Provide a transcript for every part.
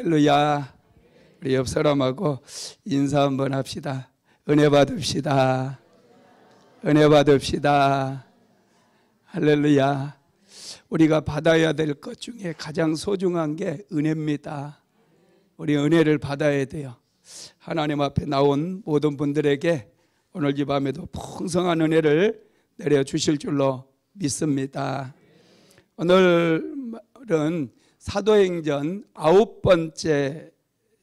할렐루야. 우리 옆 사람하고 인사 한번 합시다. 은혜 받읍시다. 은혜 받읍시다. 할렐루야. 우리가 받아야 될 것 중에 가장 소중한 게 은혜입니다. 우리 은혜를 받아야 돼요. 하나님 앞에 나온 모든 분들에게 오늘 이 밤에도 풍성한 은혜를 내려주실 줄로 믿습니다. 오늘은 사도행전 9번째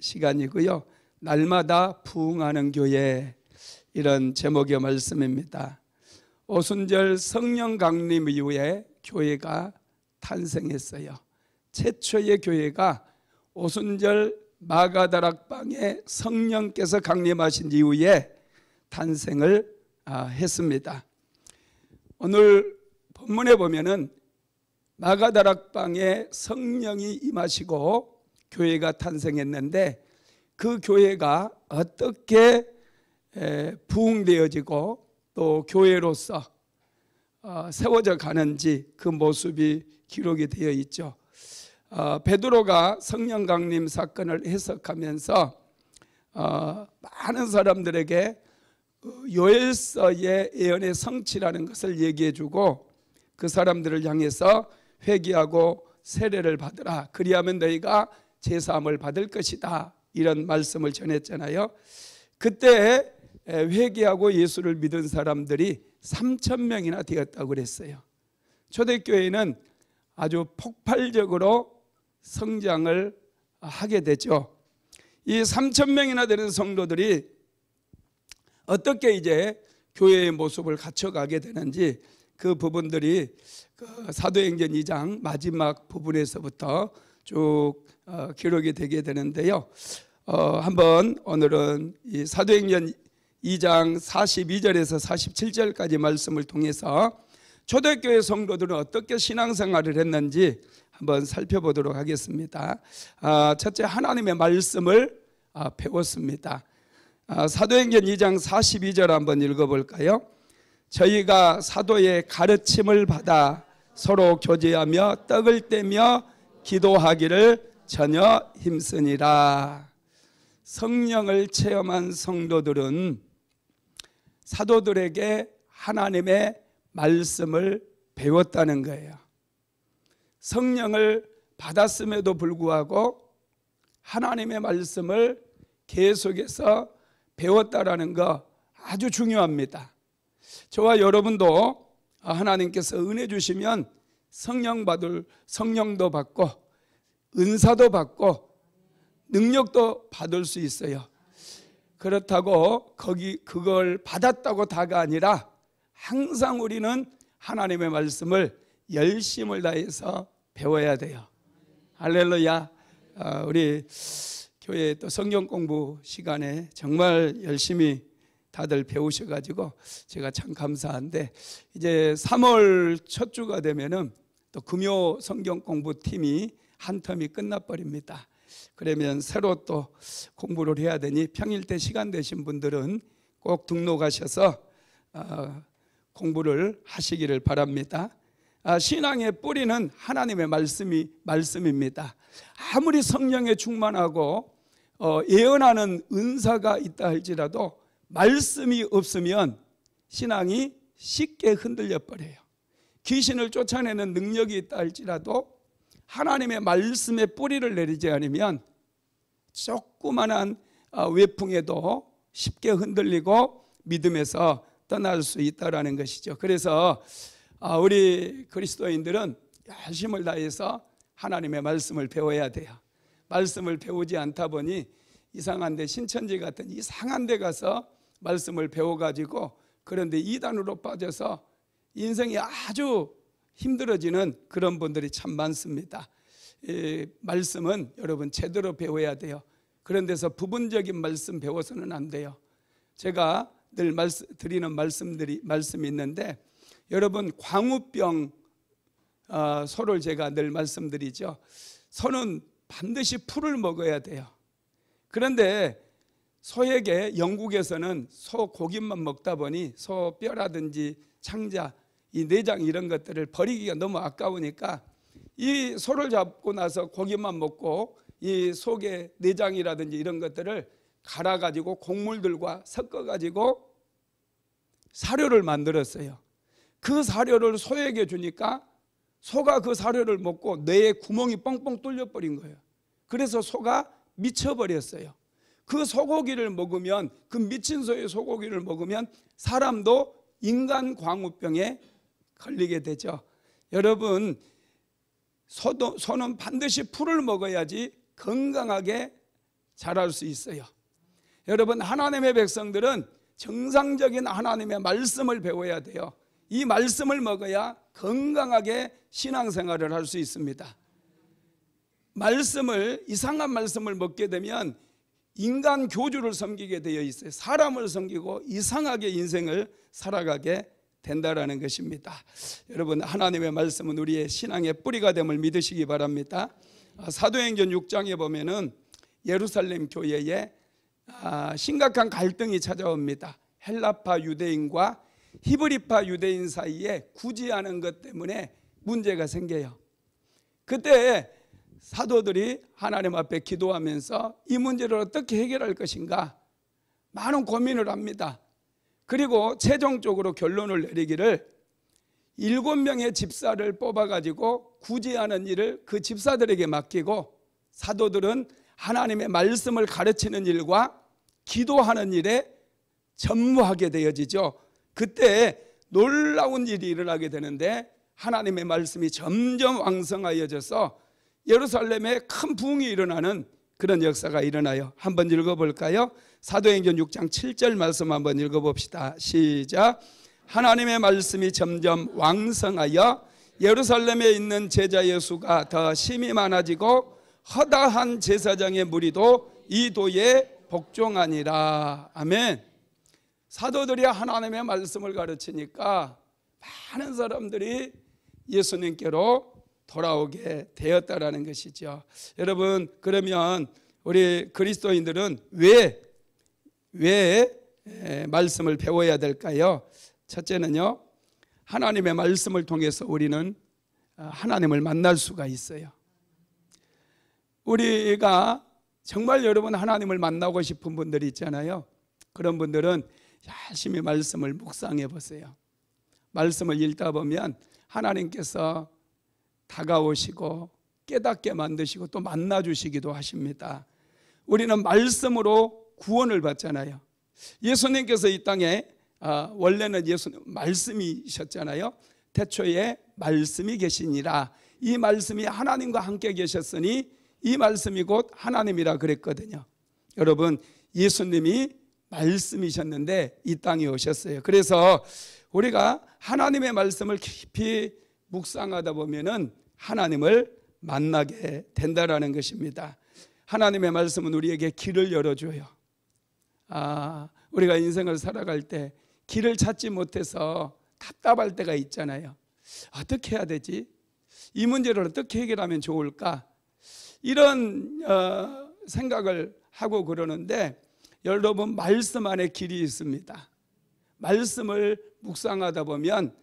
시간이고요. 날마다 부흥하는 교회, 이런 제목의 말씀입니다. 오순절 성령 강림 이후에 교회가 탄생했어요. 최초의 교회가 오순절 마가다락방에 성령께서 강림하신 이후에 탄생을 했습니다. 오늘 본문에 보면은 마가다락방에 성령이 임하시고 교회가 탄생했는데, 그 교회가 어떻게 부흥되어지고 또 교회로서 세워져 가는지 그 모습이 기록이 되어 있죠. 베드로가 성령 강림 사건을 해석하면서 많은 사람들에게 요엘서의 예언의 성취라는 것을 얘기해주고, 그 사람들을 향해서 회개하고 세례를 받으라, 그리하면 너희가 제사함을 받을 것이다, 이런 말씀을 전했잖아요. 그때 회개하고 예수를 믿은 사람들이 3,000명이나 되었다고 그랬어요. 초대교회는 아주 폭발적으로 성장을 하게 되죠. 이 3,000명이나 되는 성도들이 어떻게 이제 교회의 모습을 갖춰가게 되는지, 그 부분들이 그 사도행전 2장 마지막 부분에서부터 쭉 기록이 되게 되는데요. 한번 오늘은 이 사도행전 2장 42절에서 47절까지 말씀을 통해서 초대교회 성도들은 어떻게 신앙생활을 했는지 한번 살펴보도록 하겠습니다. 첫째, 하나님의 말씀을 배웠습니다. 사도행전 2장 42절 한번 읽어볼까요? 저희가 사도의 가르침을 받아 서로 교제하며 떡을 떼며 기도하기를 전혀 힘쓰니라. 성령을 체험한 성도들은 사도들에게 하나님의 말씀을 배웠다는 거예요. 성령을 받았음에도 불구하고 하나님의 말씀을 계속해서 배웠다라는 거 아주 중요합니다. 저와 여러분도 하나님께서 은혜 주시면 성령도 받고 은사도 받고 능력도 받을 수 있어요. 그렇다고 그걸 받았다고 다가 아니라 항상 우리는 하나님의 말씀을 열심을 다해서 배워야 돼요. 할렐루야. 우리 교회 또 성경 공부 시간에 정말 열심히 다들 배우셔가지고 제가 참 감사한데, 이제 3월 첫 주가 되면은 또 금요 성경 공부 팀이 한 텀이 끝나버립니다. 그러면 새로 또 공부를 해야 되니 평일 때 시간 되신 분들은 꼭 등록하셔서 공부를 하시기를 바랍니다. 신앙의 뿌리는 하나님의 말씀입니다. 아무리 성령에 충만하고 예언하는 은사가 있다 할지라도 말씀이 없으면 신앙이 쉽게 흔들려 버려요. 귀신을 쫓아내는 능력이 있다 할지라도 하나님의 말씀에 뿌리를 내리지 않으면 조그만한 외풍에도 쉽게 흔들리고 믿음에서 떠날 수 있다는 것이죠. 그래서 우리 그리스도인들은 열심을 다해서 하나님의 말씀을 배워야 돼요. 말씀을 배우지 않다 보니 이상한데, 신천지 같은 이상한 데 가서 말씀을 배워가지고 그런데 이단으로 빠져서 인생이 아주 힘들어지는 그런 분들이 참 많습니다. 말씀은 여러분 제대로 배워야 돼요. 그런 데서 부분적인 말씀 배워서는 안 돼요. 제가 늘 드리는 말씀이 있는데, 여러분 광우병 소를 제가 늘 말씀드리죠. 소는 반드시 풀을 먹어야 돼요. 그런데 소에게 영국에서는 소 고기만 먹다 보니 소 뼈라든지 창자, 이 내장 이런 것들을 버리기가 너무 아까우니까 이 소를 잡고 나서 고기만 먹고 이 속의 내장이라든지 이런 것들을 갈아가지고 곡물들과 섞어가지고 사료를 만들었어요. 그 사료를 소에게 주니까 소가 그 사료를 먹고 뇌에 구멍이 뻥뻥 뚫려버린 거예요. 그래서 소가 미쳐버렸어요. 그 소고기를 먹으면, 그 미친 소의 소고기를 먹으면 사람도 인간광우병에 걸리게 되죠. 여러분, 소는 반드시 풀을 먹어야지 건강하게 자랄 수 있어요. 여러분, 하나님의 백성들은 정상적인 하나님의 말씀을 배워야 돼요. 이 말씀을 먹어야 건강하게 신앙생활을 할 수 있습니다. 이상한 말씀을 먹게 되면 인간 교주를 섬기게 되어 있어요. 사람을 섬기고 이상하게 인생을 살아가게 된다라는 것입니다. 여러분, 하나님의 말씀은 우리의 신앙의 뿌리가 됨을 믿으시기 바랍니다. 사도행전 6장에 보면은 예루살렘 교회에 심각한 갈등이 찾아옵니다. 헬라파 유대인과 히브리파 유대인 사이에 구제하는 것 때문에 문제가 생겨요. 그때 사도들이 하나님 앞에 기도하면서 이 문제를 어떻게 해결할 것인가 많은 고민을 합니다. 그리고 최종적으로 결론을 내리기를 7명의 집사를 뽑아가지고 구제하는 일을 그 집사들에게 맡기고 사도들은 하나님의 말씀을 가르치는 일과 기도하는 일에 전무하게 되어지죠. 그때 놀라운 일이 일어나게 되는데 하나님의 말씀이 점점 왕성하여져서 예루살렘에 큰 부흥이 일어나는 그런 역사가 일어나요. 한번 읽어볼까요? 사도행전 6장 7절 말씀 한번 읽어봅시다. 시작. 하나님의 말씀이 점점 왕성하여 예루살렘에 있는 제자의 수가 더 심히 많아지고 허다한 제사장의 무리도 이 도에 복종하니라. 아멘. 사도들이 하나님의 말씀을 가르치니까 많은 사람들이 예수님께로 돌아오게 되었다라는 것이죠. 여러분, 그러면 우리 그리스도인들은 왜 말씀을 배워야 될까요? 첫째는요, 하나님의 말씀을 통해서 우리는 하나님을 만날 수가 있어요. 우리가 정말 여러분 하나님을 만나고 싶은 분들이 있잖아요. 그런 분들은 열심히 말씀을 묵상해 보세요. 말씀을 읽다 보면 하나님께서 다가오시고 깨닫게 만드시고 또 만나주시기도 하십니다. 우리는 말씀으로 구원을 받잖아요. 예수님께서 이 땅에 원래는 예수님 말씀이셨잖아요. 태초에 말씀이 계시니라. 이 말씀이 하나님과 함께 계셨으니 이 말씀이 곧 하나님이라 그랬거든요. 여러분, 예수님이 말씀이셨는데 이 땅에 오셨어요. 그래서 우리가 하나님의 말씀을 깊이 묵상하다 보면은 하나님을 만나게 된다라는 것입니다. 하나님의 말씀은 우리에게 길을 열어줘요. 우리가 인생을 살아갈 때 길을 찾지 못해서 답답할 때가 있잖아요. 어떻게 해야 되지? 이 문제를 어떻게 해결하면 좋을까? 이런 생각을 하고 그러는데 여러분, 말씀 안에 길이 있습니다. 말씀을 묵상하다 보면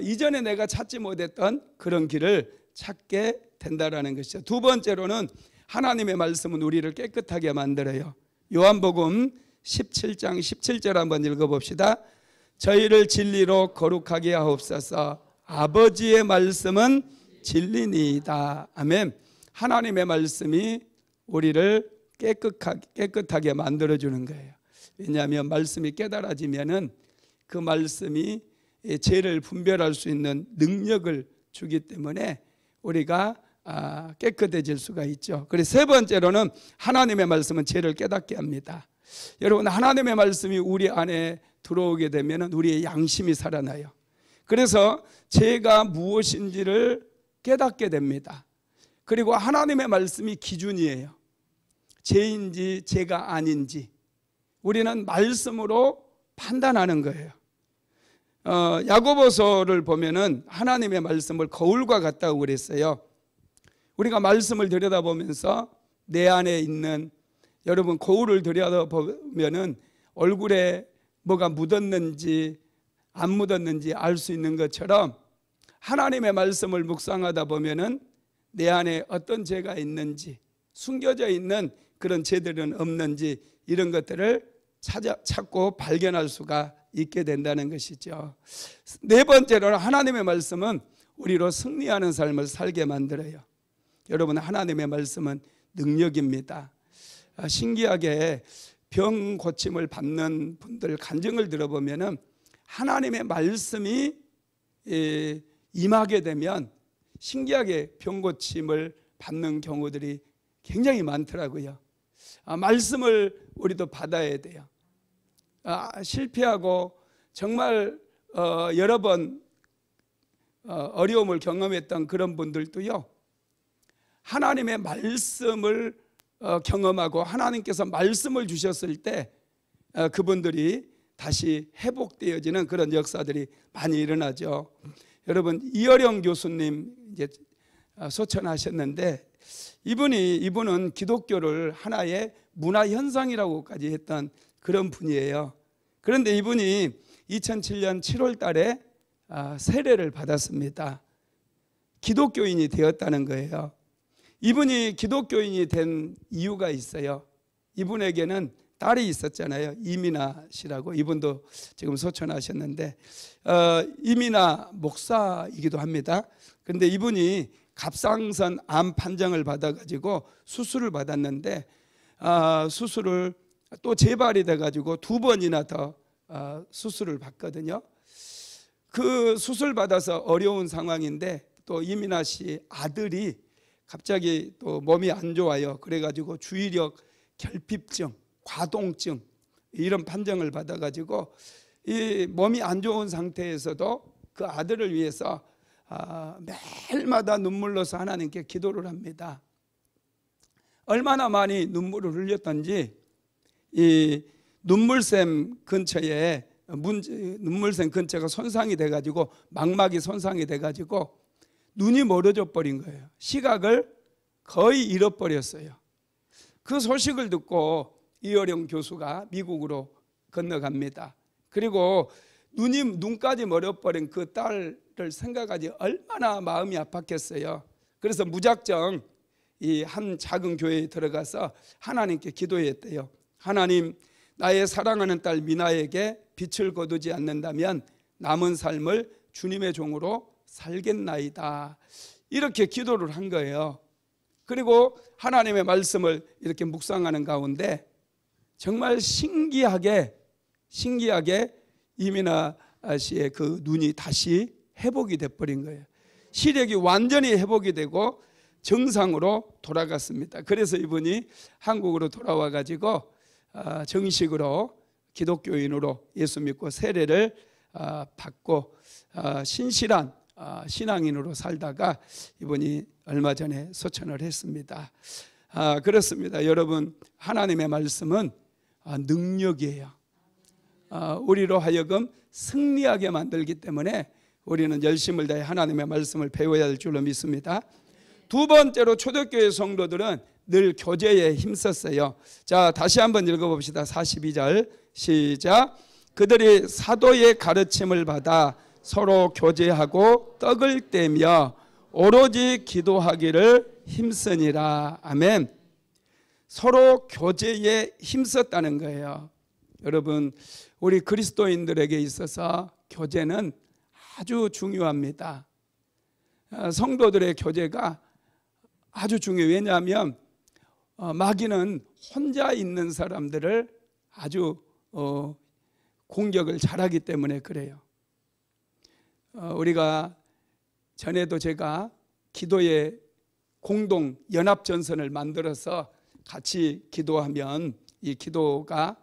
이전에 내가 찾지 못했던 그런 길을 찾게 된다라는 것이죠. 두 번째로는 하나님의 말씀은 우리를 깨끗하게 만들어요. 요한복음 17장 17절 한번 읽어봅시다. 저희를 진리로 거룩하게 하옵소서. 아버지의 말씀은 진리니이다. 아멘. 하나님의 말씀이 우리를 깨끗하게 만들어주는 거예요. 왜냐하면 말씀이 깨달아지면은 그 말씀이 죄를 분별할 수 있는 능력을 주기 때문에 우리가 깨끗해질 수가 있죠. 그래서 세 번째로는 하나님의 말씀은 죄를 깨닫게 합니다. 여러분, 하나님의 말씀이 우리 안에 들어오게 되면 우리의 양심이 살아나요. 그래서 죄가 무엇인지를 깨닫게 됩니다. 그리고 하나님의 말씀이 기준이에요. 죄인지 죄가 아닌지 우리는 말씀으로 판단하는 거예요. 야고보서를 보면은 하나님의 말씀을 거울과 같다고 그랬어요. 우리가 말씀을 들여다보면서 내 안에 있는, 여러분 거울을 들여다보면은 얼굴에 뭐가 묻었는지 안 묻었는지 알 수 있는 것처럼 하나님의 말씀을 묵상하다 보면은 내 안에 어떤 죄가 있는지, 숨겨져 있는 그런 죄들은 없는지 이런 것들을 찾고 발견할 수가 있게 된다는 것이죠. 네 번째로는 하나님의 말씀은 우리로 승리하는 삶을 살게 만들어요. 여러분, 하나님의 말씀은 능력입니다. 신기하게 병 고침을 받는 분들 간증을 들어보면 하나님의 말씀이 임하게 되면 신기하게 병 고침을 받는 경우들이 굉장히 많더라고요. 말씀을 우리도 받아야 돼요. 실패하고 정말 여러 번 어려움을 경험했던 그런 분들도요, 하나님의 말씀을 경험하고 하나님께서 말씀을 주셨을 때 그분들이 다시 회복되어지는 그런 역사들이 많이 일어나죠. 여러분, 이어령 교수님 이제 소천하셨는데 이분은 기독교를 하나의 문화 현상이라고까지 했던 그런 분이에요. 그런데 이분이 2007년 7월 달에 세례를 받았습니다. 기독교인이 되었다는 거예요. 이분이 기독교인이 된 이유가 있어요. 이분에게는 딸이 있었잖아요. 이민아 씨라고. 이분도 지금 소천하셨는데 이민아 목사이기도 합니다. 그런데 이분이 갑상선 암 판정을 받아가지고 수술을 받았는데 수술을 또 재발이 돼가지고 2번이나 더 수술을 받거든요. 그 수술 받아서 어려운 상황인데 또 이민아 씨 아들이 갑자기 또 몸이 안 좋아요. 그래가지고 주의력 결핍증, 과동증 이런 판정을 받아가지고 이 몸이 안 좋은 상태에서도 그 아들을 위해서 매일마다 눈물로서 하나님께 기도를 합니다. 얼마나 많이 눈물을 흘렸던지 이 눈물샘 근처에 눈물샘 근처가 손상이 돼가지고 망막이 손상이 돼가지고 눈이 멀어져 버린 거예요. 시각을 거의 잃어버렸어요. 그 소식을 듣고 이어령 교수가 미국으로 건너갑니다. 그리고 눈까지 멀어버린 그 딸을 생각하지 얼마나 마음이 아팠겠어요. 그래서 무작정 이 한 작은 교회에 들어가서 하나님께 기도했대요. 하나님, 나의 사랑하는 딸 미나에게 빛을 거두지 않는다면 남은 삶을 주님의 종으로 살겠나이다. 이렇게 기도를 한 거예요. 그리고 하나님의 말씀을 이렇게 묵상하는 가운데 정말 신기하게 이민아 씨의 그 눈이 다시 회복이 돼버린 거예요. 시력이 완전히 회복이 되고 정상으로 돌아갔습니다. 그래서 이분이 한국으로 돌아와 가지고 정식으로 기독교인으로 예수 믿고 세례를 받고 신실한 신앙인으로 살다가 이분이 얼마 전에 소천을 했습니다. 그렇습니다. 여러분, 하나님의 말씀은 능력이에요. 우리로 하여금 승리하게 만들기 때문에 우리는 열심을 다해 하나님의 말씀을 배워야 할 줄로 믿습니다. 두 번째로 초대교회 성도들은 늘 교제에 힘썼어요. 자, 다시 한번 읽어봅시다. 42절 시작. 그들이 사도의 가르침을 받아 서로 교제하고 떡을 떼며 오로지 기도하기를 힘쓰니라. 아멘. 서로 교제에 힘썼다는 거예요. 여러분, 우리 그리스도인들에게 있어서 교제는 아주 중요합니다. 성도들의 교제가 아주 중요해요. 왜냐하면 마귀는 혼자 있는 사람들을 아주 공격을 잘하기 때문에 그래요. 우리가 전에도 제가 기도의 공동 연합전선을 만들어서 같이 기도하면 이 기도가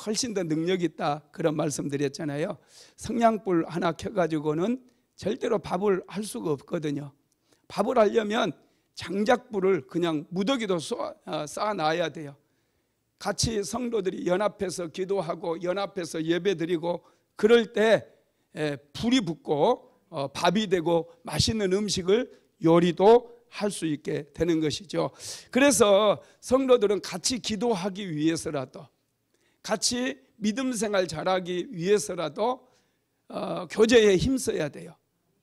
훨씬 더 능력이 있다 그런 말씀 드렸잖아요. 성냥불 하나 켜가지고는 절대로 밥을 할 수가 없거든요. 밥을 하려면 장작불을 그냥 무더기도 쌓아놔야 돼요. 같이 성도들이 연합해서 기도하고 연합해서 예배드리고 그럴 때 불이 붙고 밥이 되고 맛있는 음식을 요리도 할 수 있게 되는 것이죠. 그래서 성도들은 같이 기도하기 위해서라도 같이 믿음 생활 잘하기 위해서라도 교제에 힘써야 돼요.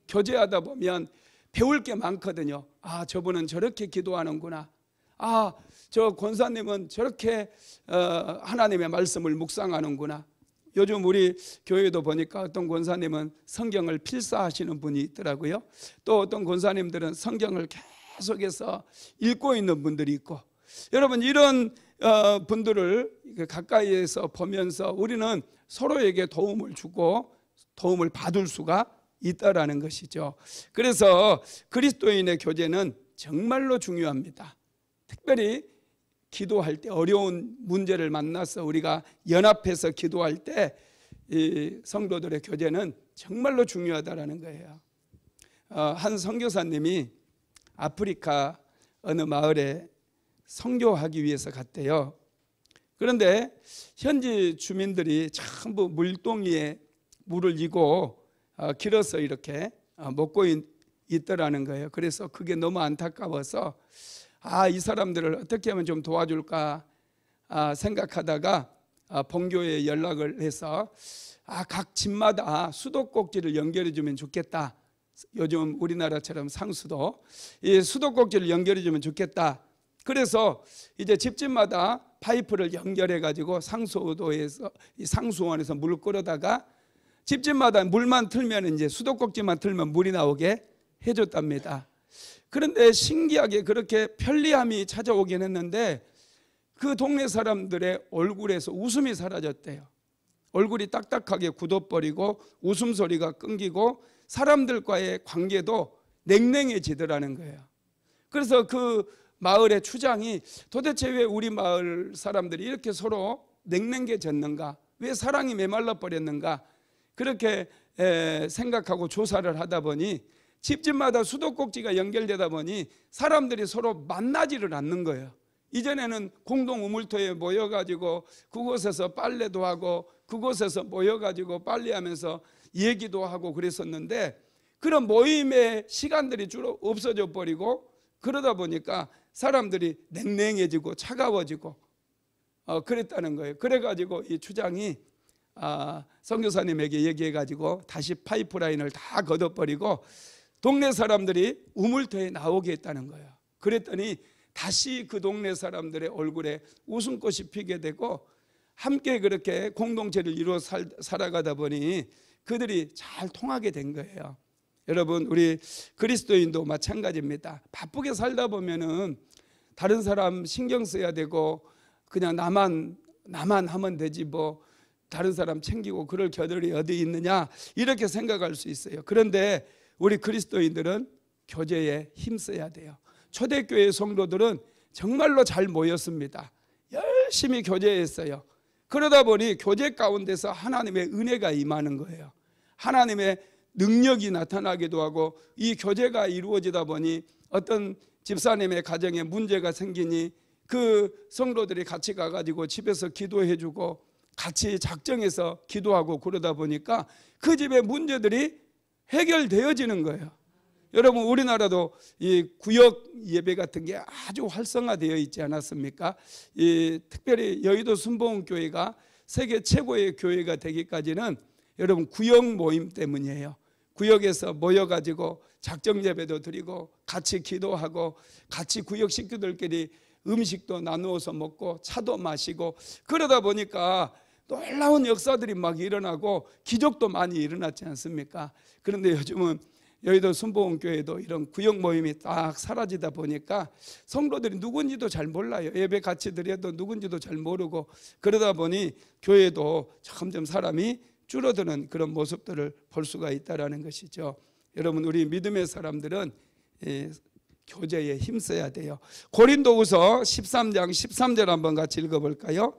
교제하다 보면 배울 게 많거든요. 아, 저분은 저렇게 기도하는구나. 아, 저 권사님은 저렇게 하나님의 말씀을 묵상하는구나. 요즘 우리 교회도 보니까 어떤 권사님은 성경을 필사하시는 분이 있더라고요. 또 어떤 권사님들은 성경을 계속해서 읽고 있는 분들이 있고, 여러분 이런 분들을 가까이에서 보면서 우리는 서로에게 도움을 주고 도움을 받을 수가 있다라는 것이죠. 그래서 그리스도인의 교제는 정말로 중요합니다. 특별히 기도할 때, 어려운 문제를 만나서 우리가 연합해서 기도할 때 이 성도들의 교제는 정말로 중요하다라는 거예요. 한 선교사님이 아프리카 어느 마을에 선교하기 위해서 갔대요. 그런데 현지 주민들이 전부 물동이에 물을 이고 길어서 이렇게 먹고 있더라는 거예요. 그래서 그게 너무 안타까워서 이 사람들을 어떻게 하면 좀 도와줄까 생각하다가 본교에 연락을 해서 각 집마다 수도꼭지를 연결해 주면 좋겠다. 요즘 우리나라처럼 상수도 이 수도꼭지를 연결해 주면 좋겠다. 그래서 이제 집집마다 파이프를 연결해 가지고 상수도에서 이 상수원에서 물을 끌어다가 집집마다 물만 틀면 이제 수도꼭지만 틀면 물이 나오게 해줬답니다. 그런데 신기하게 그렇게 편리함이 찾아오긴 했는데 그 동네 사람들의 얼굴에서 웃음이 사라졌대요. 얼굴이 딱딱하게 굳어버리고 웃음소리가 끊기고 사람들과의 관계도 냉랭해지더라는 거예요. 그래서 그 마을의 추장이 도대체 왜 우리 마을 사람들이 이렇게 서로 냉랭해졌는가, 왜 사랑이 메말라 버렸는가, 그렇게 생각하고 조사를 하다 보니 집집마다 수도꼭지가 연결되다 보니 사람들이 서로 만나지를 않는 거예요. 이전에는 공동 우물터에 모여가지고 그곳에서 빨래도 하고 그곳에서 모여가지고 빨래하면서 얘기도 하고 그랬었는데 그런 모임의 시간들이 주로 없어져 버리고 그러다 보니까 사람들이 냉랭해지고 차가워지고 그랬다는 거예요. 그래가지고 이 추장이 선교사님에게 얘기해가지고 다시 파이프라인을 다 걷어버리고 동네 사람들이 우물터에 나오게 했다는 거예요. 그랬더니 다시 그 동네 사람들의 얼굴에 웃음꽃이 피게 되고 함께 그렇게 공동체를 이루어 살아가다 보니 그들이 잘 통하게 된 거예요. 여러분, 우리 그리스도인도 마찬가지입니다. 바쁘게 살다 보면은 다른 사람 신경 써야 되고 그냥 나만 하면 되지 뭐 다른 사람 챙기고 그럴 겨를이 어디 있느냐 이렇게 생각할 수 있어요. 그런데 우리 그리스도인들은 교제에 힘써야 돼요. 초대교회 성도들은 정말로 잘 모였습니다. 열심히 교제했어요. 그러다 보니 교제 가운데서 하나님의 은혜가 임하는 거예요. 하나님의 능력이 나타나기도 하고 이 교제가 이루어지다 보니 어떤 집사님의 가정에 문제가 생기니 그 성도들이 같이 가가지고 집에서 기도해주고 같이 작정해서 기도하고 그러다 보니까 그 집의 문제들이 해결되어지는 거예요. 여러분, 우리나라도 이 구역 예배 같은 게 아주 활성화되어 있지 않았습니까? 특별히 여의도 순복음교회가 세계 최고의 교회가 되기까지는 여러분 구역 모임 때문이에요. 구역에서 모여가지고 작정 예배도 드리고 같이 기도하고 같이 구역 식구들끼리 음식도 나누어서 먹고 차도 마시고 그러다 보니까 놀라운 역사들이 막 일어나고 기적도 많이 일어났지 않습니까? 그런데 요즘은 여의도 순복음교회도 이런 구역 모임이 딱 사라지다 보니까 성도들이 누군지도 잘 몰라요. 예배 같이 드려도 누군지도 잘 모르고 그러다 보니 교회도 점점 사람이 줄어드는 그런 모습들을 볼 수가 있다는 것이죠. 여러분, 우리 믿음의 사람들은 교제에 힘써야 돼요. 고린도후서 13장 13절 한번 같이 읽어볼까요?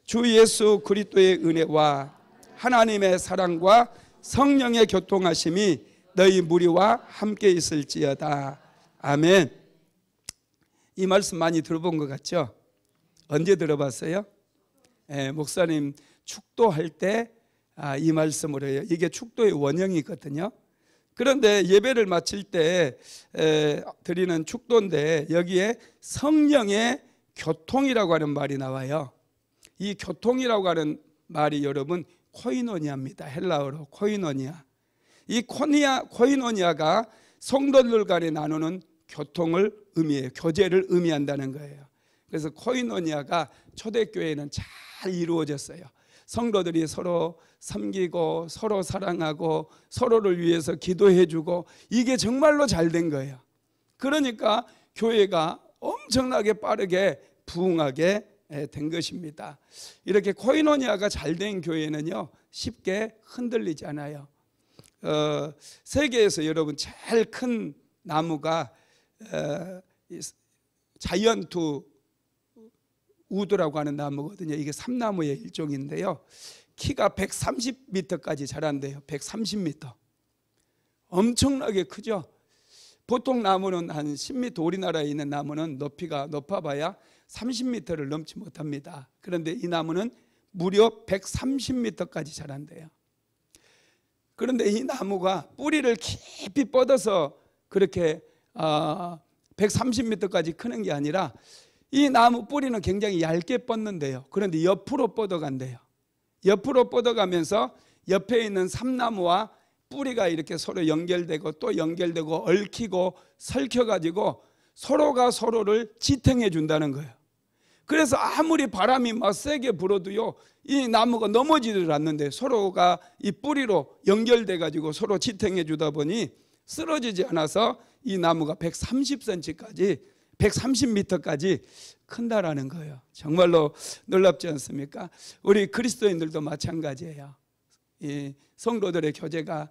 주 예수 그리스도의 은혜와 하나님의 사랑과 성령의 교통하심이 너희 무리와 함께 있을지어다. 아멘. 이 말씀 많이 들어본 것 같죠? 언제 들어봤어요? 목사님 축도할 때 이 말씀을 해요. 이게 축도의 원형이거든요. 그런데 예배를 마칠 때 드리는 축도인데 여기에 성령의 교통이라고 하는 말이 나와요. 이 교통이라고 하는 말이 여러분 코이노니아입니다. 헬라어로 코이노니아. 이 코이노니아가 성도들 간에 나누는 교통을 의미해요. 교제를 의미한다는 거예요. 그래서 코이노니아가 초대교회는 잘 이루어졌어요. 성도들이 서로 섬기고 서로 사랑하고 서로를 위해서 기도해주고 이게 정말로 잘 된 거예요. 그러니까 교회가 엄청나게 빠르게 부흥하게 된 것입니다. 이렇게 코이노니아가 잘 된 교회는요 쉽게 흔들리지 않아요. 세계에서 여러분 제일 큰 나무가 자이언트 우드라고 하는 나무거든요. 이게 삼나무의 일종인데요. 키가 130m까지 자란대요. 130m. 엄청나게 크죠. 보통 나무는 한 10m, 우리나라에 있는 나무는 높이가 높아봐야 30m를 넘지 못합니다. 그런데 이 나무는 무려 130m까지 자란대요. 그런데 이 나무가 뿌리를 깊이 뻗어서 그렇게 130m까지 크는 게 아니라 이 나무 뿌리는 굉장히 얇게 뻗는데요. 그런데 옆으로 뻗어간대요. 옆으로 뻗어가면서 옆에 있는 삼나무와 뿌리가 이렇게 서로 연결되고 또 연결되고 얽히고 설켜가지고 서로가 서로를 지탱해 준다는 거예요. 그래서 아무리 바람이 막 세게 불어도요 이 나무가 넘어지질 않는데 서로가 이 뿌리로 연결돼 가지고 서로 지탱해 주다 보니 쓰러지지 않아서 이 나무가 130cm까지 130m까지 큰다라는 거예요. 정말로 놀랍지 않습니까? 우리 그리스도인들도 마찬가지예요. 이 성도들의 교제가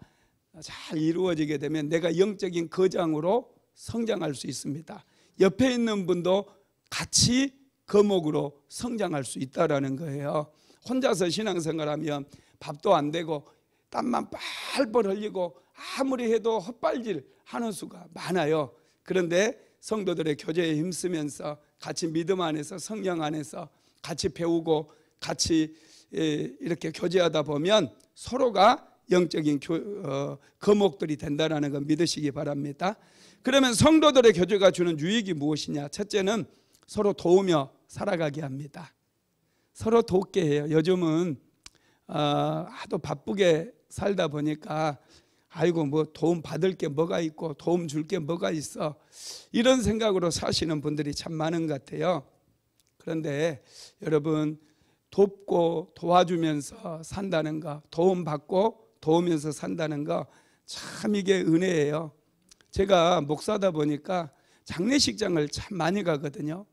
잘 이루어지게 되면 내가 영적인 거장으로 성장할 수 있습니다. 옆에 있는 분도 같이 거목으로 성장할 수 있다라는 거예요. 혼자서 신앙생활하면 밥도 안 되고 땀만 빨뻘 흘리고 아무리 해도 헛발질 하는 수가 많아요. 그런데 성도들의 교제에 힘쓰면서 같이 믿음 안에서 성령 안에서 같이 배우고 같이 이렇게 교제하다 보면 서로가 영적인 거목들이 된다는 걸 믿으시기 바랍니다. 그러면 성도들의 교제가 주는 유익이 무엇이냐? 첫째는 서로 도우며 살아가게 합니다. 서로 돕게 해요. 요즘은 하도 바쁘게 살다 보니까 아이고 뭐 도움 받을 게 뭐가 있고 도움 줄 게 뭐가 있어 이런 생각으로 사시는 분들이 참 많은 것 같아요. 그런데 여러분 돕고 도와주면서 산다는 거, 도움받고 도우면서 산다는 거 참 이게 은혜예요. 제가 목사다 보니까 장례식장을 참 많이 가거든요.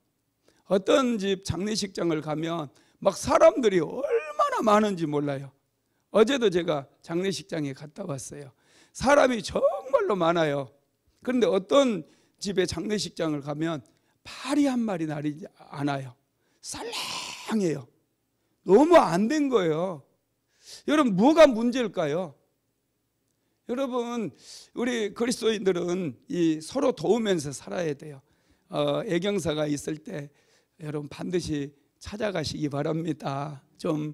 어떤 집 장례식장을 가면 막 사람들이 얼마나 많은지 몰라요. 어제도 제가 장례식장에 갔다 왔어요. 사람이 정말로 많아요. 그런데 어떤 집에 장례식장을 가면 파리 한 마리 나리지 않아요. 쌀랑해요. 너무 안 된 거예요. 여러분 뭐가 문제일까요? 여러분 우리 그리스도인들은 이 서로 도우면서 살아야 돼요. 애경사가 있을 때 여러분 반드시 찾아가시기 바랍니다. 좀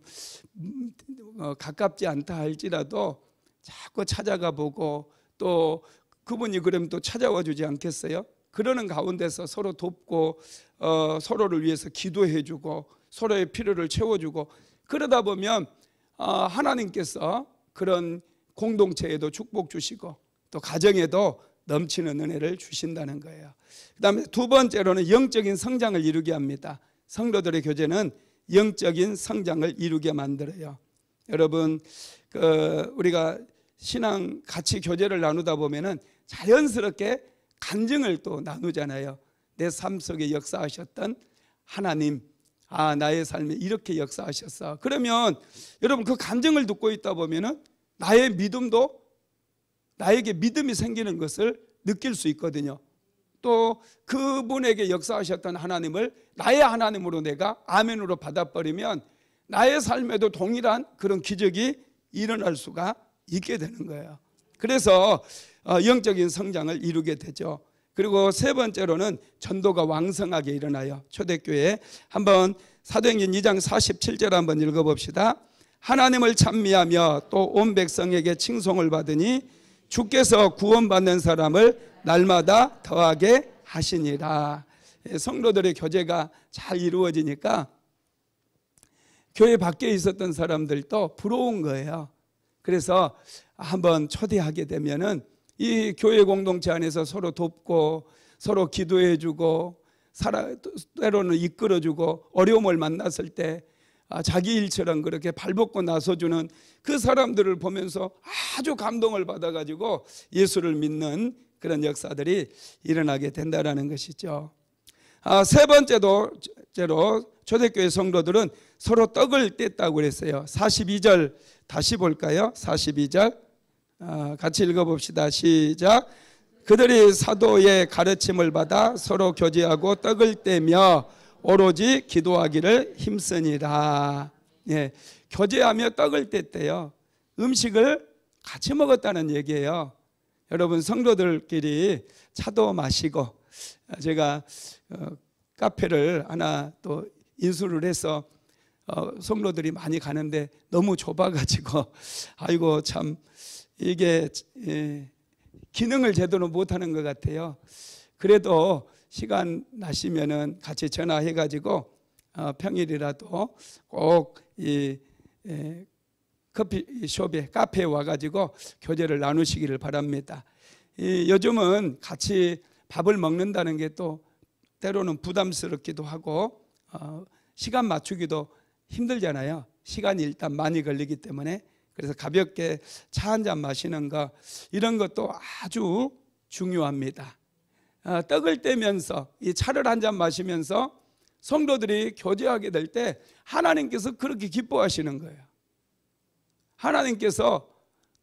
가깝지 않다 할지라도 자꾸 찾아가 보고 또 그분이 그러면 또 찾아와 주지 않겠어요? 그러는 가운데서 서로 돕고 서로를 위해서 기도해 주고 서로의 필요를 채워주고 그러다 보면 하나님께서 그런 공동체에도 축복 주시고 또 가정에도 넘치는 은혜를 주신다는 거예요. 그 다음에 두 번째로는 영적인 성장을 이루게 합니다. 성도들의 교제는 영적인 성장을 이루게 만들어요. 여러분 우리가 신앙 같이 교제를 나누다 보면은 자연스럽게 간증을 또 나누잖아요. 내 삶 속에 역사하셨던 하나님, 나의 삶에 이렇게 역사하셨어. 그러면 여러분 그 간증을 듣고 있다 보면은 나의 믿음도 나에게 믿음이 생기는 것을 느낄 수 있거든요. 또 그분에게 역사하셨던 하나님을 나의 하나님으로 내가 아멘으로 받아버리면 나의 삶에도 동일한 그런 기적이 일어날 수가 있게 되는 거예요. 그래서 영적인 성장을 이루게 되죠. 그리고 세 번째로는 전도가 왕성하게 일어나요. 초대교회에 한번 사도행전 2장 47절 한번 읽어봅시다. 하나님을 찬미하며 또 온 백성에게 칭송을 받으니 주께서 구원받는 사람을 날마다 더하게 하시니라. 성도들의 교제가 잘 이루어지니까 교회 밖에 있었던 사람들도 부러운 거예요. 그래서 한번 초대하게 되면은 이 교회 공동체 안에서 서로 돕고 서로 기도해 주고 때로는 이끌어주고 어려움을 만났을 때 자기 일처럼 그렇게 발벗고 나서주는 그 사람들을 보면서 아주 감동을 받아가지고 예수를 믿는 그런 역사들이 일어나게 된다는 것이죠. 세 번째로 초대교회 성도들은 서로 떡을 뗐다고 그랬어요. 42절 다시 볼까요? 42절 같이 읽어봅시다. 시작. 그들이 사도의 가르침을 받아 서로 교제하고 떡을 떼며 오로지 기도하기를 힘쓰니라. 예, 교제하며 떡을 뗐대요. 음식을 같이 먹었다는 얘기예요. 여러분, 성도들끼리 차도 마시고, 제가 카페를 하나 또 인수를 해서 성도들이 많이 가는데 너무 좁아가지고 아이고 참 이게 기능을 제대로 못하는 것 같아요. 그래도 시간 나시면은 같이 전화해가지고 평일이라도 꼭 이 커피숍에 카페에 와가지고 교제를 나누시기를 바랍니다. 요즘은 같이 밥을 먹는다는 게 또 때로는 부담스럽기도 하고 시간 맞추기도 힘들잖아요. 시간이 일단 많이 걸리기 때문에. 그래서 가볍게 차 한 잔 마시는 거 이런 것도 아주 중요합니다. 떡을 떼면서 이 차를 한 잔 마시면서 성도들이 교제하게 될 때 하나님께서 그렇게 기뻐하시는 거예요. 하나님께서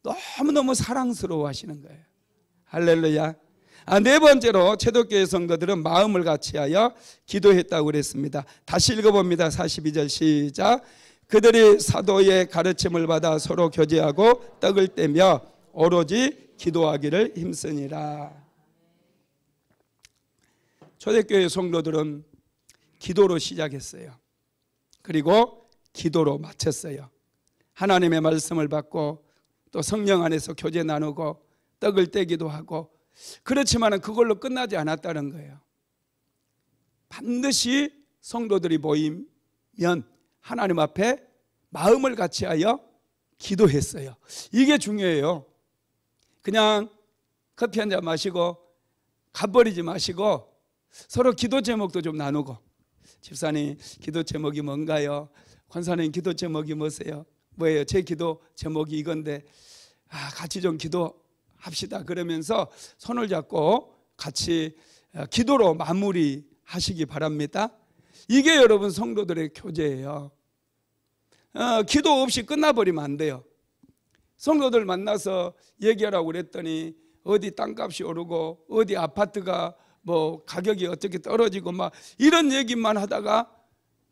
너무너무 사랑스러워 하시는 거예요. 할렐루야. 네 번째로 초대교회 성도들은 마음을 같이하여 기도했다고 그랬습니다. 다시 읽어봅니다. 42절 시작. 그들이 사도의 가르침을 받아 서로 교제하고 떡을 떼며 오로지 기도하기를 힘쓰니라. 초대교회 성도들은 기도로 시작했어요. 그리고 기도로 마쳤어요. 하나님의 말씀을 받고 또 성령 안에서 교제 나누고 떡을 떼기도 하고, 그렇지만 그걸로 끝나지 않았다는 거예요. 반드시 성도들이 모이면 하나님 앞에 마음을 같이하여 기도했어요. 이게 중요해요. 그냥 커피 한 잔 마시고 가버리지 마시고 서로 기도 제목도 좀 나누고, 집사님 기도 제목이 뭔가요? 권사님 기도 제목이 뭐예요? 제 기도 제목이 이건데 같이 좀 기도합시다. 그러면서 손을 잡고 같이 기도로 마무리하시기 바랍니다. 이게 여러분 성도들의 교제예요. 기도 없이 끝나버리면 안 돼요. 성도들 만나서 얘기하라고 그랬더니 어디 땅값이 오르고 어디 아파트가 뭐 가격이 어떻게 떨어지고 막 이런 얘기만 하다가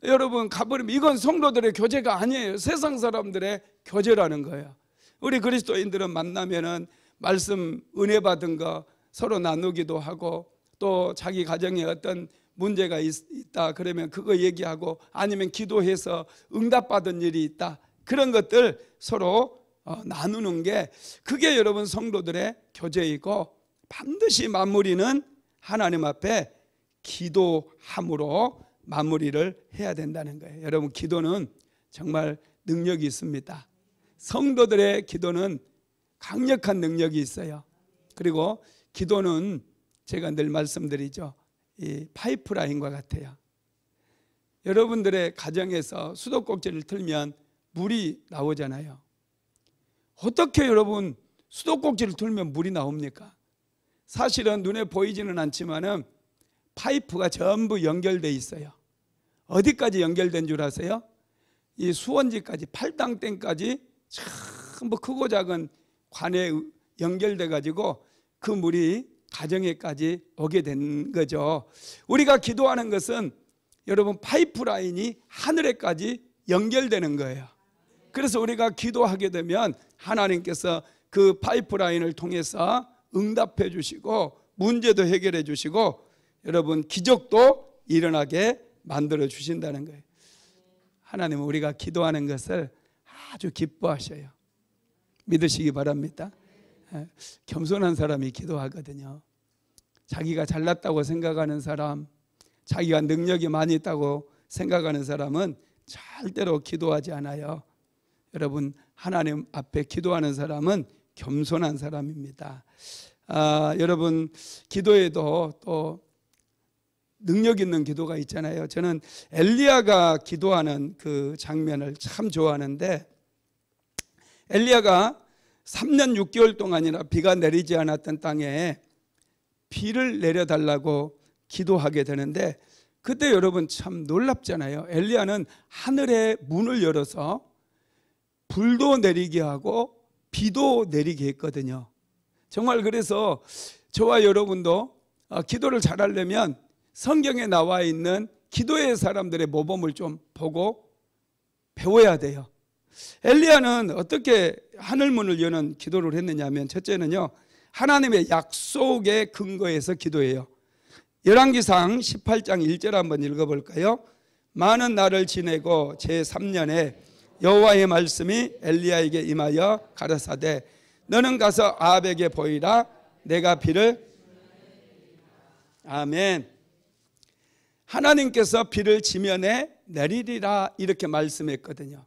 여러분 가버리면 이건 성도들의 교제가 아니에요. 세상 사람들의 교제라는 거예요. 우리 그리스도인들은 만나면은 말씀 은혜 받은 거 서로 나누기도 하고, 또 자기 가정에 어떤 문제가 있다 그러면 그거 얘기하고, 아니면 기도해서 응답받은 일이 있다, 그런 것들 서로 나누는 게 그게 여러분 성도들의 교제이고, 반드시 마무리는 하나님 앞에 기도함으로 마무리를 해야 된다는 거예요. 여러분, 기도는 정말 능력이 있습니다. 성도들의 기도는 강력한 능력이 있어요. 그리고 기도는 제가 늘 말씀드리죠, 이 파이프라인과 같아요. 여러분들의 가정에서 수도꼭지를 틀면 물이 나오잖아요. 어떻게 여러분 수도꼭지를 틀면 물이 나옵니까? 사실은 눈에 보이지는 않지만은 파이프가 전부 연결돼 있어요. 어디까지 연결된 줄 아세요? 이 수원지까지, 팔당댐까지 전부 크고 작은 관에 연결돼 가지고 그 물이 가정에까지 오게 된 거죠. 우리가 기도하는 것은 여러분 파이프라인이 하늘에까지 연결되는 거예요. 그래서 우리가 기도하게 되면 하나님께서 그 파이프라인을 통해서 응답해 주시고 문제도 해결해 주시고 여러분 기적도 일어나게 만들어 주신다는 거예요. 하나님은 우리가 기도하는 것을 아주 기뻐하셔요. 믿으시기 바랍니다. 겸손한 사람이 기도하거든요. 자기가 잘났다고 생각하는 사람, 자기가 능력이 많이 있다고 생각하는 사람은 절대로 기도하지 않아요. 여러분, 하나님 앞에 기도하는 사람은 겸손한 사람입니다. 여러분, 기도에도 또 능력 있는 기도가 있잖아요. 저는 엘리야가 기도하는 그 장면을 참 좋아하는데, 엘리야가 3년 6개월 동안이나 비가 내리지 않았던 땅에 비를 내려달라고 기도하게 되는데, 그때 여러분 참 놀랍잖아요. 엘리야는 하늘의 문을 열어서 불도 내리게 하고 비도 내리게 했거든요. 정말 그래서 저와 여러분도 기도를 잘하려면 성경에 나와 있는 기도의 사람들의 모범을 좀 보고 배워야 돼요. 엘리야는 어떻게 하늘문을 여는 기도를 했느냐면, 첫째는요, 하나님의 약속에 근거해서 기도해요. 열왕기상 18장 1절 한번 읽어볼까요? 많은 날을 지내고 제3년에 여호와의 말씀이 엘리야에게 임하여 가라사대, 너는 가서 아합에게 보이라. 내가 비를, 아멘. 하나님께서 비를 지면에 내리리라 이렇게 말씀했거든요.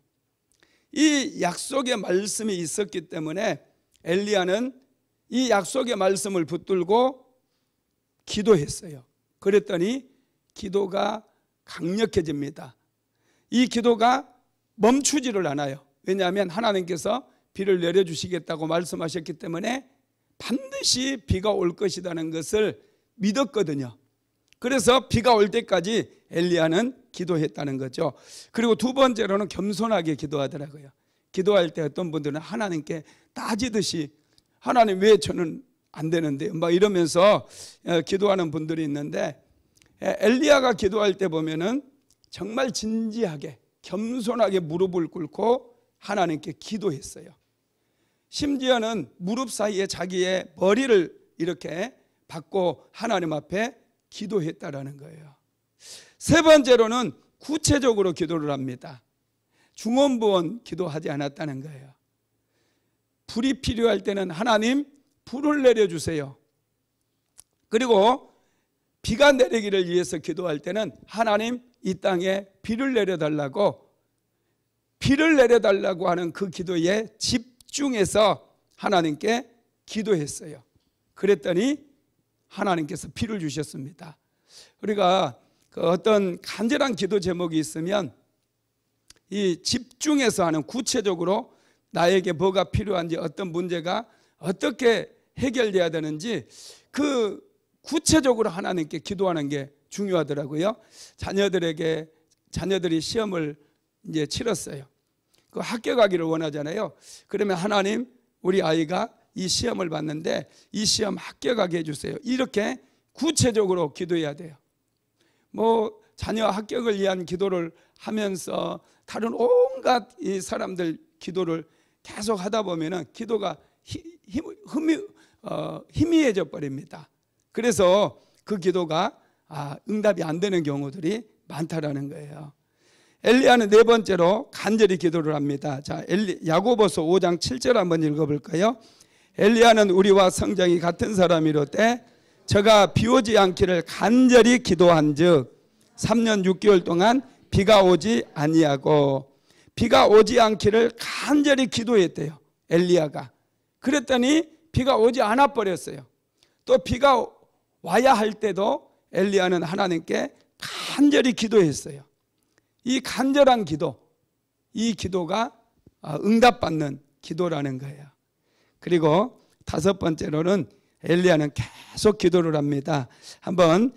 이 약속의 말씀이 있었기 때문에 엘리야는 이 약속의 말씀을 붙들고 기도했어요. 그랬더니 기도가 강력해집니다. 이 기도가 멈추지를 않아요. 왜냐하면 하나님께서 비를 내려주시겠다고 말씀하셨기 때문에 반드시 비가 올 것이라는 것을 믿었거든요. 그래서 비가 올 때까지 엘리야는 기도했다는 거죠. 그리고 두 번째로는 겸손하게 기도하더라고요. 기도할 때 어떤 분들은 하나님께 따지듯이, 하나님 왜 저는 안 되는데요? 막 이러면서 기도하는 분들이 있는데, 엘리야가 기도할 때 보면은 정말 진지하게 겸손하게 무릎을 꿇고 하나님께 기도했어요. 심지어는 무릎 사이에 자기의 머리를 이렇게 받고 하나님 앞에 기도했다라는 거예요. 세 번째로는 구체적으로 기도를 합니다. 중언부언 기도하지 않았다는 거예요. 불이 필요할 때는 하나님 불을 내려주세요. 그리고 비가 내리기를 위해서 기도할 때는 하나님 이 땅에 비를 내려달라고, 비를 내려달라고 하는 그 기도에 집중해서 하나님께 기도했어요. 그랬더니 하나님께서 비를 주셨습니다. 우리가 어떤 간절한 기도 제목이 있으면 이 집중해서 하는, 구체적으로 나에게 뭐가 필요한지, 어떤 문제가 어떻게 해결돼야 되는지 그 구체적으로 하나님께 기도하는 게 중요하더라고요. 자녀들이 시험을 이제 치렀어요. 그 합격하기를 원하잖아요. 그러면 하나님, 우리 아이가 이 시험을 봤는데 이 시험 합격하게 해주세요. 이렇게 구체적으로 기도해야 돼요. 뭐 자녀 합격을 위한 기도를 하면서 다른 온갖 이 사람들 기도를 계속 하다 보면은 기도가 희미해져 버립니다. 그래서 그 기도가 응답이 안 되는 경우들이 많다라는 거예요. 엘리야는 네 번째로 간절히 기도를 합니다. 자, 야고보서 5장 7절 한번 읽어볼까요? 엘리야는 우리와 성정이 같은 사람이로되 저가 비 오지 않기를 간절히 기도한즉 3년 6개월 동안 비가 오지 아니하고, 비가 오지 않기를 간절히 기도했대요, 엘리야가. 그랬더니 비가 오지 않아 버렸어요. 또 비가 와야 할 때도 엘리야는 하나님께 간절히 기도했어요. 이 간절한 기도, 이 기도가 응답받는 기도라는 거예요. 그리고 다섯 번째로는 엘리야는 계속 기도를 합니다. 한번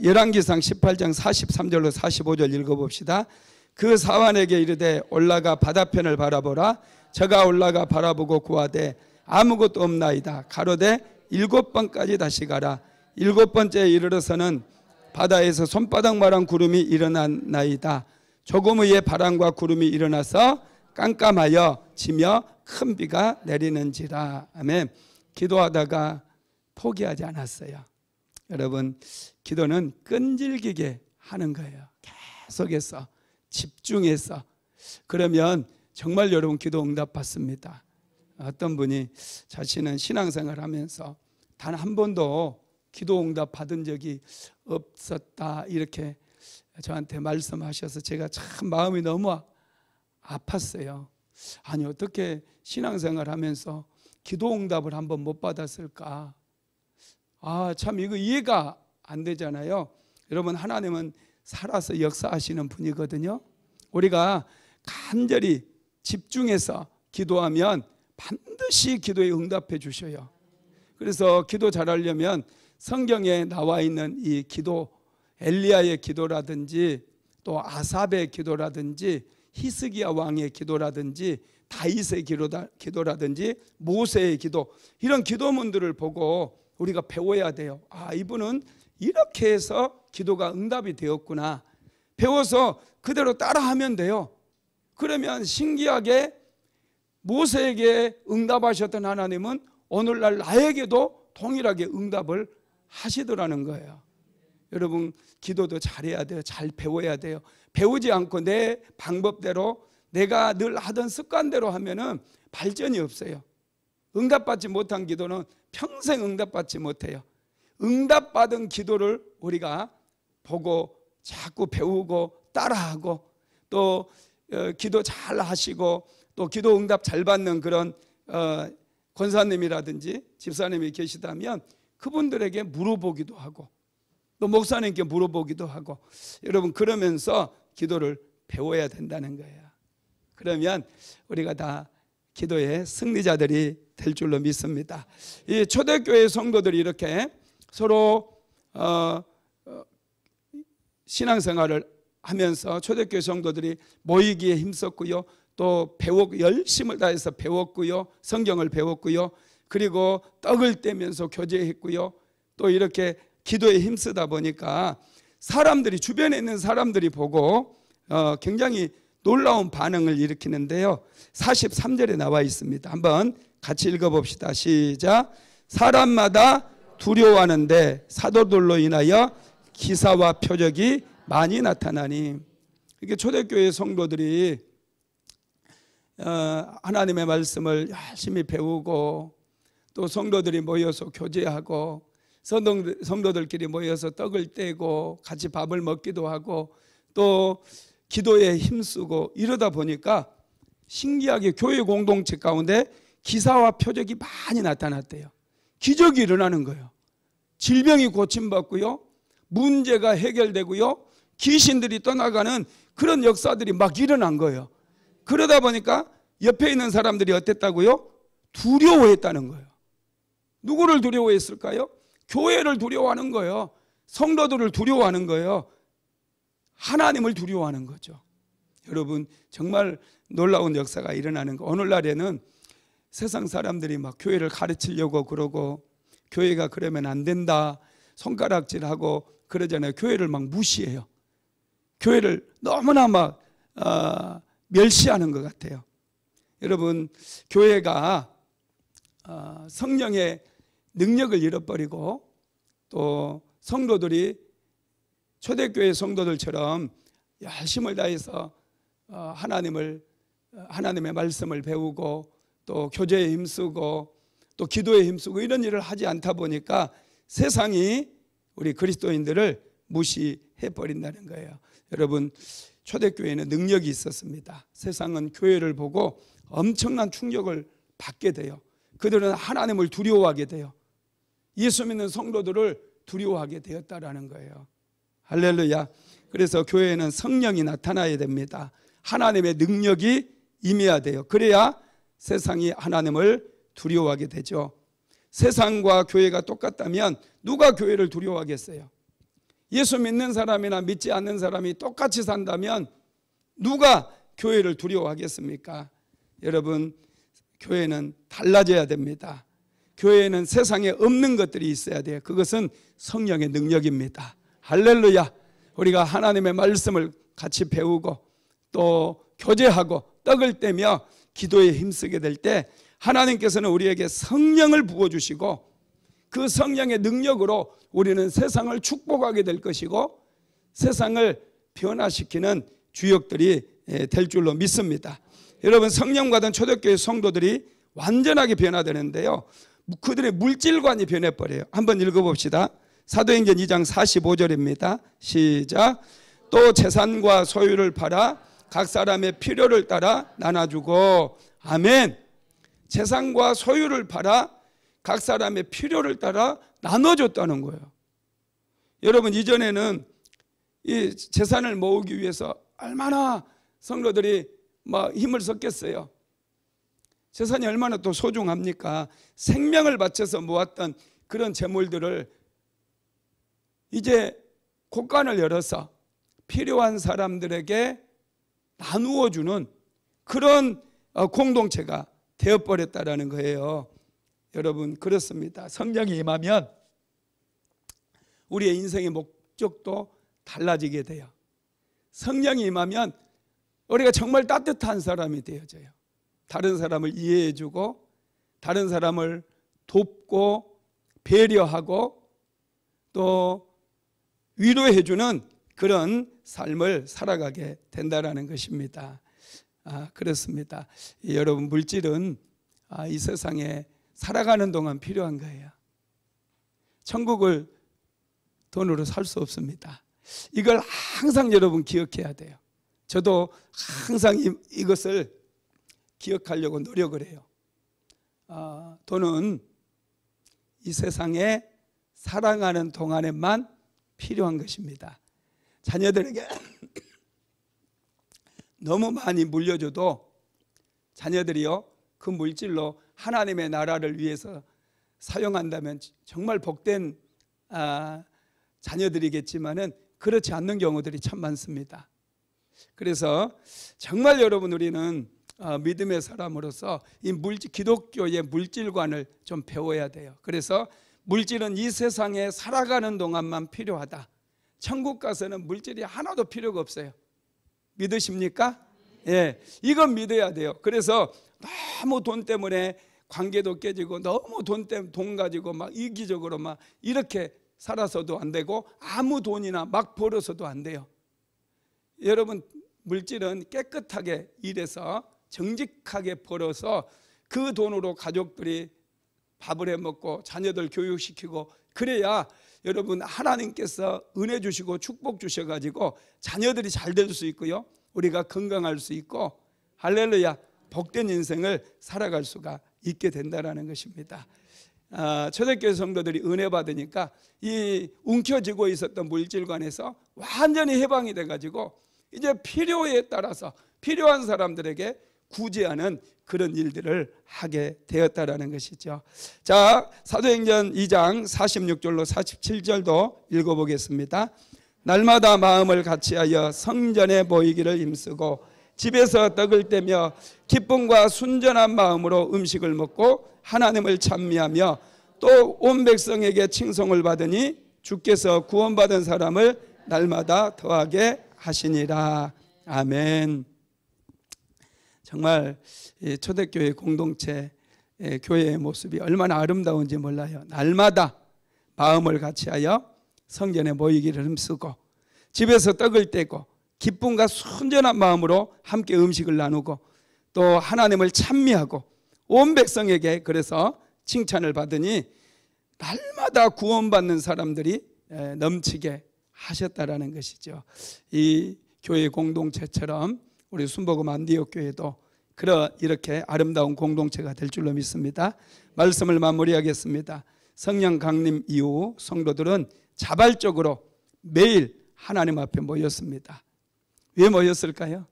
열왕기상 18장 43절로 45절 읽어봅시다. 그 사환에게 이르되 올라가 바다편을 바라보라. 저가 올라가 바라보고 구하되 아무것도 없나이다. 가로되 7번까지 다시 가라. 7번째에 이르러서는 바다에서 손바닥만한 구름이 일어났나이다. 조금 후에 바람과 구름이 일어나서 깜깜하여 지며 큰 비가 내리는지라. 아멘. 기도하다가 포기하지 않았어요. 여러분, 기도는 끈질기게 하는 거예요. 계속해서 집중해서. 그러면 정말 여러분 기도 응답 받습니다. 어떤 분이 자신은 신앙생활 하면서 단 한 번도 기도 응답 받은 적이 없었다 이렇게 저한테 말씀하셔서 제가 참 마음이 너무 아팠어요. 아니 어떻게 신앙생활 하면서 기도 응답을 한번 못 받았을까. 참 이거 이해가 안 되잖아요. 여러분, 하나님은 살아서 역사하시는 분이거든요. 우리가 간절히 집중해서 기도하면 반드시 기도에 응답해 주셔요. 그래서 기도 잘하려면 성경에 나와 있는 이 기도, 엘리야의 기도라든지 또 아삽의 기도라든지 히스기야 왕의 기도라든지 다윗의 기도라든지 모세의 기도, 이런 기도문들을 보고 우리가 배워야 돼요. 아, 이분은 이렇게 해서 기도가 응답이 되었구나. 배워서 그대로 따라하면 돼요. 그러면 신기하게 모세에게 응답하셨던 하나님은 오늘날 나에게도 동일하게 응답을 하시더라는 거예요. 여러분, 기도도 잘해야 돼요. 잘 배워야 돼요. 배우지 않고 내 방법대로 내가 늘 하던 습관대로 하면은 발전이 없어요. 응답받지 못한 기도는 평생 응답받지 못해요. 응답받은 기도를 우리가 보고 자꾸 배우고 따라하고 또 기도 잘 하시고 또 기도 응답 잘 받는 그런 권사님이라든지 집사님이 계시다면 그분들에게 물어보기도 하고 또 목사님께 물어보기도 하고, 여러분, 그러면서 기도를 배워야 된다는 거예요. 그러면 우리가 다 기도의 승리자들이 될 줄로 믿습니다. 이 초대교회 성도들이 이렇게 서로 신앙생활을 하면서 초대교회 성도들이 모이기에 힘썼고요, 또 열심을 다해서 배웠고요, 성경을 배웠고요, 그리고 떡을 떼면서 교제했고요, 또 이렇게 기도에 힘쓰다 보니까 사람들이, 주변에 있는 사람들이 보고 굉장히 놀라운 반응을 일으키는데요. 43절에 나와 있습니다. 한번 같이 읽어봅시다. 시작. 사람마다 두려워하는데 사도들로 인하여 기사와 표적이 많이 나타나니. 이게 초대교회 성도들이 하나님의 말씀을 열심히 배우고 또 성도들이 모여서 교제하고 성도들끼리 모여서 떡을 떼고 같이 밥을 먹기도 하고 또 기도에 힘쓰고 이러다 보니까 신기하게 교회 공동체 가운데 기사와 표적이 많이 나타났대요. 기적이 일어나는 거예요. 질병이 고침받고요, 문제가 해결되고요, 귀신들이 떠나가는 그런 역사들이 막 일어난 거예요. 그러다 보니까 옆에 있는 사람들이 어땠다고요? 두려워했다는 거예요. 누구를 두려워했을까요? 교회를 두려워하는 거예요. 성도들을 두려워하는 거예요. 하나님을 두려워하는 거죠. 여러분, 정말 놀라운 역사가 일어나는 거. 오늘날에는 세상 사람들이 막 교회를 가르치려고 그러고 교회가 그러면 안 된다 손가락질하고 그러잖아요. 교회를 막 무시해요. 교회를 너무나 막 멸시하는 것 같아요. 여러분, 교회가 성령의 능력을 잃어버리고 또 성도들이 초대교회 성도들처럼 열심을 다해서 하나님의 말씀을 배우고 또 교제에 힘쓰고 또 기도에 힘쓰고 이런 일을 하지 않다 보니까 세상이 우리 그리스도인들을 무시해 버린다는 거예요. 여러분, 초대교회는 능력이 있었습니다. 세상은 교회를 보고 엄청난 충격을 받게 돼요. 그들은 하나님을 두려워하게 돼요. 예수 믿는 성도들을 두려워하게 되었다라는 거예요. 할렐루야. 그래서 교회에는 성령이 나타나야 됩니다. 하나님의 능력이 임해야 돼요. 그래야 세상이 하나님을 두려워하게 되죠. 세상과 교회가 똑같다면 누가 교회를 두려워하겠어요? 예수 믿는 사람이나 믿지 않는 사람이 똑같이 산다면 누가 교회를 두려워하겠습니까? 여러분, 교회는 달라져야 됩니다. 교회에는 세상에 없는 것들이 있어야 돼요. 그것은 성령의 능력입니다. 할렐루야. 우리가 하나님의 말씀을 같이 배우고 또 교제하고 떡을 떼며 기도에 힘쓰게 될 때 하나님께서는 우리에게 성령을 부어주시고 그 성령의 능력으로 우리는 세상을 축복하게 될 것이고 세상을 변화시키는 주역들이 될 줄로 믿습니다. 여러분, 성령 받은 초대교회 성도들이 완전하게 변화되는데요, 그들의 물질관이 변해버려요. 한번 읽어봅시다. 사도행전 2장 45절입니다. 시작. 또 재산과 소유를 팔아 각 사람의 필요를 따라 나눠주고. 아멘. 재산과 소유를 팔아 각 사람의 필요를 따라 나눠줬다는 거예요. 여러분, 이전에는 이 재산을 모으기 위해서 얼마나 성도들이 힘을 썼겠어요. 재산이 얼마나 또 소중합니까? 생명을 바쳐서 모았던 그런 재물들을 이제 곳간을 열어서 필요한 사람들에게 나누어 주는 그런 공동체가 되어버렸다라는 거예요. 여러분, 그렇습니다. 성령이 임하면 우리의 인생의 목적도 달라지게 돼요. 성령이 임하면 우리가 정말 따뜻한 사람이 되어져요. 다른 사람을 이해해주고 다른 사람을 돕고 배려하고 또 위로해주는 그런 삶을 살아가게 된다는 것입니다. 그렇습니다. 여러분, 물질은 이 세상에 살아가는 동안 필요한 거예요. 천국을 돈으로 살 수 없습니다. 이걸 항상 여러분 기억해야 돼요. 저도 항상 이것을 기억하려고 노력을 해요. 돈은 이 세상에 살아가는 동안에만 필요한 것입니다. 자녀들에게 너무 많이 물려줘도 자녀들이요, 그 물질로 하나님의 나라를 위해서 사용한다면 정말 복된 자녀들이겠지만은 그렇지 않는 경우들이 참 많습니다. 그래서 정말 여러분, 우리는 믿음의 사람으로서 이 기독교의 물질관을 좀 배워야 돼요. 그래서 물질은 이 세상에 살아가는 동안만 필요하다. 천국 가서는 물질이 하나도 필요가 없어요. 믿으십니까? 예, 이건 믿어야 돼요. 그래서 너무 돈 때문에 관계도 깨지고 너무 돈 때문에 돈 가지고 막 이기적으로 막 이렇게 살아서도 안 되고 아무 돈이나 막 벌어서도 안 돼요. 여러분, 물질은 깨끗하게 일해서 정직하게 벌어서 그 돈으로 가족들이 밥을 해 먹고 자녀들 교육시키고 그래야 여러분 하나님께서 은혜 주시고 축복 주셔가지고 자녀들이 잘 될 수 있고요, 우리가 건강할 수 있고 할렐루야 복된 인생을 살아갈 수가 있게 된다는 것입니다. 초대교회 성도들이 은혜 받으니까 이 움켜쥐고 있었던 물질관에서 완전히 해방이 돼가지고 이제 필요에 따라서 필요한 사람들에게 구제하는 그런 일들을 하게 되었다라는 것이죠. 자, 사도행전 2장 46절로 47절도 읽어보겠습니다. 날마다 마음을 같이하여 성전에 모이기를 힘쓰고 집에서 떡을 떼며 기쁨과 순전한 마음으로 음식을 먹고 하나님을 찬미하며 또 온 백성에게 칭송을 받으니 주께서 구원받은 사람을 날마다 더하게 하시니라. 아멘. 정말 초대교회 공동체 교회의 모습이 얼마나 아름다운지 몰라요. 날마다 마음을 같이하여 성전에 모이기를 힘쓰고 집에서 떡을 떼고 기쁨과 순전한 마음으로 함께 음식을 나누고 또 하나님을 찬미하고 온 백성에게 그래서 칭찬을 받으니 날마다 구원받는 사람들이 넘치게 하셨다라는 것이죠. 이 교회 공동체처럼 우리 순복음 안디옥 교회도 이렇게 아름다운 공동체가 될 줄로 믿습니다. 말씀을 마무리하겠습니다. 성령 강림 이후 성도들은 자발적으로 매일 하나님 앞에 모였습니다. 왜 모였을까요?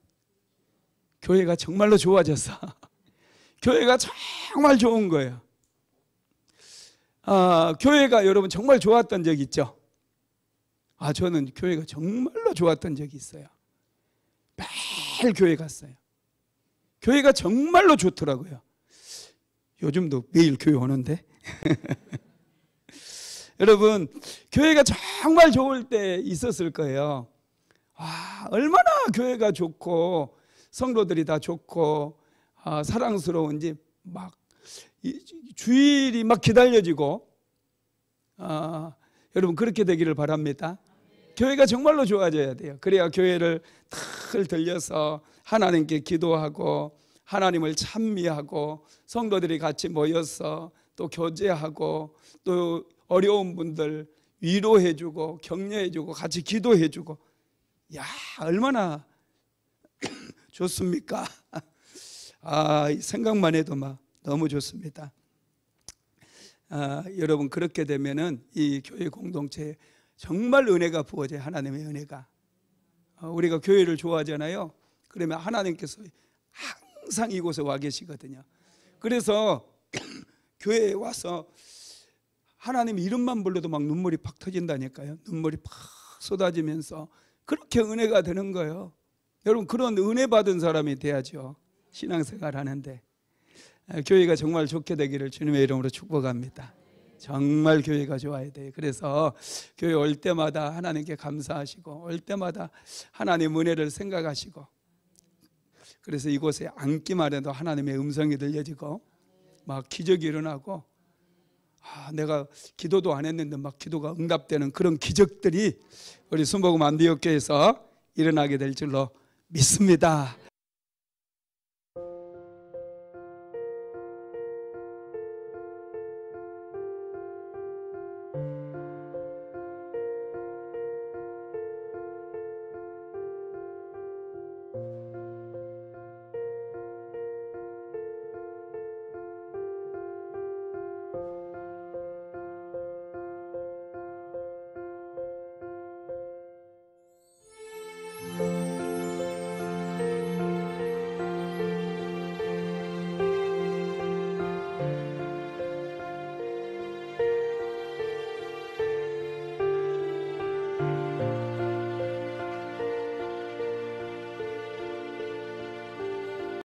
교회가 정말로 좋아져서 교회가 정말 좋은 거예요. 교회가 여러분 정말 좋았던 적 있죠? 저는 교회가 정말로 좋았던 적이 있어요. 매일 교회 갔어요. 교회가 정말로 좋더라고요. 요즘도 매일 교회 오는데 여러분, 교회가 정말 좋을 때 있었을 거예요. 얼마나 교회가 좋고 성도들이 다 좋고 사랑스러운지 막 주일이 막 기다려지고 여러분 그렇게 되기를 바랍니다. 교회가 정말로 좋아져야 돼요. 그래야 교회를 탁 들려서 하나님께 기도하고 하나님을 찬미하고 성도들이 같이 모여서 또 교제하고 또 어려운 분들 위로해주고 격려해주고 같이 기도해주고 얼마나 좋습니까? 생각만 해도 막 너무 좋습니다. 여러분 그렇게 되면은 이 교회 공동체에 정말 은혜가 부어져요. 하나님의 은혜가 우리가 교회를 좋아하잖아요. 그러면 하나님께서 항상 이곳에 와 계시거든요. 그래서 교회에 와서 하나님 이름만 불러도 막 눈물이 팍 터진다니까요. 눈물이 팍 쏟아지면서 그렇게 은혜가 되는 거예요. 여러분, 그런 은혜 받은 사람이 돼야죠, 신앙생활 하는데. 교회가 정말 좋게 되기를 주님의 이름으로 축복합니다. 정말 교회가 좋아야 돼요. 그래서 교회 올 때마다 하나님께 감사하시고, 올 때마다 하나님 은혜를 생각하시고, 그래서 이곳에 앉기만 해도 하나님의 음성이 들려지고 막 기적이 일어나고, 내가 기도도 안 했는데 막 기도가 응답되는 그런 기적들이 우리 순복음 안디옥교회에서 일어나게 될 줄로 믿습니다.